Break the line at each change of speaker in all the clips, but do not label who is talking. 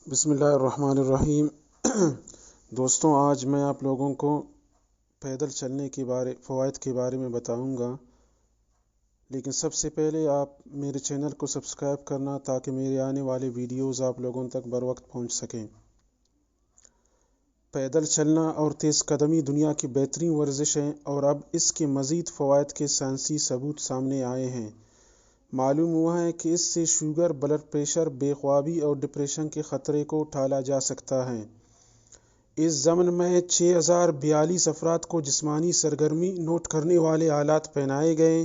बिस्मिल्लाहिर्रहमानिर्रहीम। दोस्तों, आज मैं आप लोगों को पैदल चलने के फ़वाइद के बारे में बताऊंगा। लेकिन सबसे पहले आप मेरे चैनल को सब्सक्राइब करना ताकि मेरे आने वाले वीडियोस आप लोगों तक बर वक्त पहुँच सकें। पैदल चलना और तेज़ कदमी दुनिया की बेहतरीन वर्जिश है और अब इसके मज़ीद फ़वाइद के साइंसी सबूत सामने आए हैं। मालूम हुआ है कि इससे शुगर, ब्लड प्रेशर, बेख्वाबी और डिप्रेशन के ख़तरे को टाला जा सकता है। इस ज़मन में 6042 अफराद को जिस्मानी सरगर्मी नोट करने वाले आलात पहनाए गए।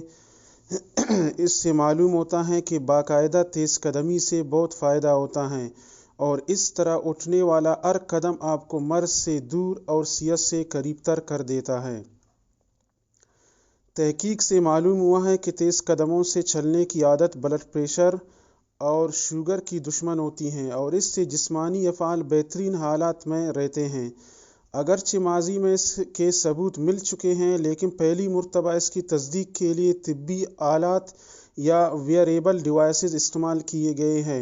इससे मालूम होता है कि बाकायदा तेज़ कदमी से बहुत फ़ायदा होता है और इस तरह उठने वाला हर कदम आपको मर्ज़ से दूर और सेहत से करीब तर कर देता है। तहकीक से मालूम हुआ है कि तेज़ कदमों से चलने की आदत ब्लड प्रेशर और शुगर की दुश्मन होती हैं और इससे जिस्मानी अफ़आल बेहतरीन हालात में रहते हैं। अगरचे माजी में इसके सबूत मिल चुके हैं, लेकिन पहली मरतबा इसकी तस्दीक के लिए तिब्बी आलात या वेयरेबल डिवाइसेस इस्तेमाल किए गए हैं।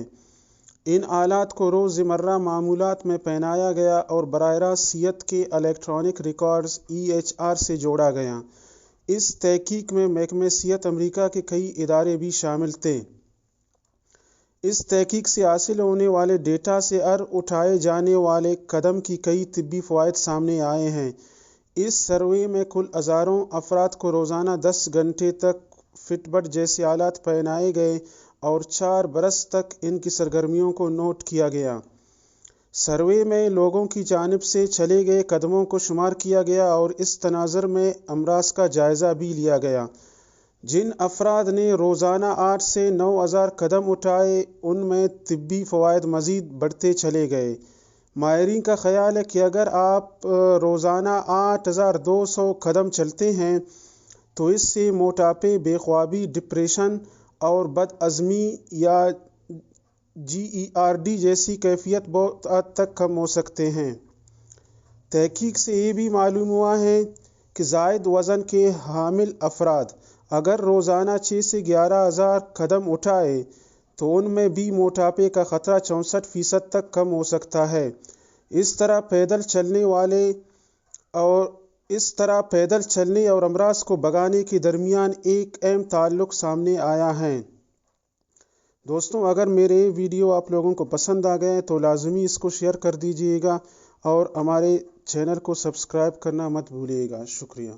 इन आलात को रोज़मर्रा मामूलात में पहनाया गया और बराह रास्त सेहत के इलेक्ट्रॉनिक रिकॉर्ड्स EHR से जोड़ा गया। इस तहकीक में महकमे सेहत अमेरिका के कई इदारे भी शामिल थे। इस तहकीक से हासिल होने वाले डेटा से हर उठाए जाने वाले कदम की कई तिब्बी फ़वाइद सामने आए हैं। इस सर्वे में कुल हज़ारों अफराद को रोज़ाना 10 घंटे तक फिटबट जैसे आलात पहनाए गए और 4 बरस तक इनकी सरगर्मियों को नोट किया गया। सर्वे में लोगों की जानिब से चले गए कदमों को शुमार किया गया और इस तनाज़ुर में अमराज का जायज़ा भी लिया गया। जिन अफराद ने रोज़ाना 8 से 9,000 कदम उठाए, उनमें तिब्बी फ़वाइद मज़ीद बढ़ते चले गए। माहिरीन का ख्याल है कि अगर आप रोज़ाना 8,200 कदम चलते हैं तो इससे मोटापे, बेख्वाबी, डिप्रेशन और बदअज़मी या GERD जैसी कैफियत बहुत हद तक कम हो सकते हैं। तहकीक से ये भी मालूम हुआ है कि ज़ायद वज़न के हामिल अफराद अगर रोज़ाना 6 से 11,000 कदम उठाए तो उनमें भी मोटापे का ख़तरा 64% तक कम हो सकता है। इस तरह पैदल चलने और अमराज को भगाने के दरमियान एक अहम ताल्लुक़ सामने आया है। दोस्तों, अगर मेरे वीडियो आप लोगों को पसंद आ गए तो लाजमी इसको शेयर कर दीजिएगा और हमारे चैनल को सब्सक्राइब करना मत भूलिएगा। शुक्रिया।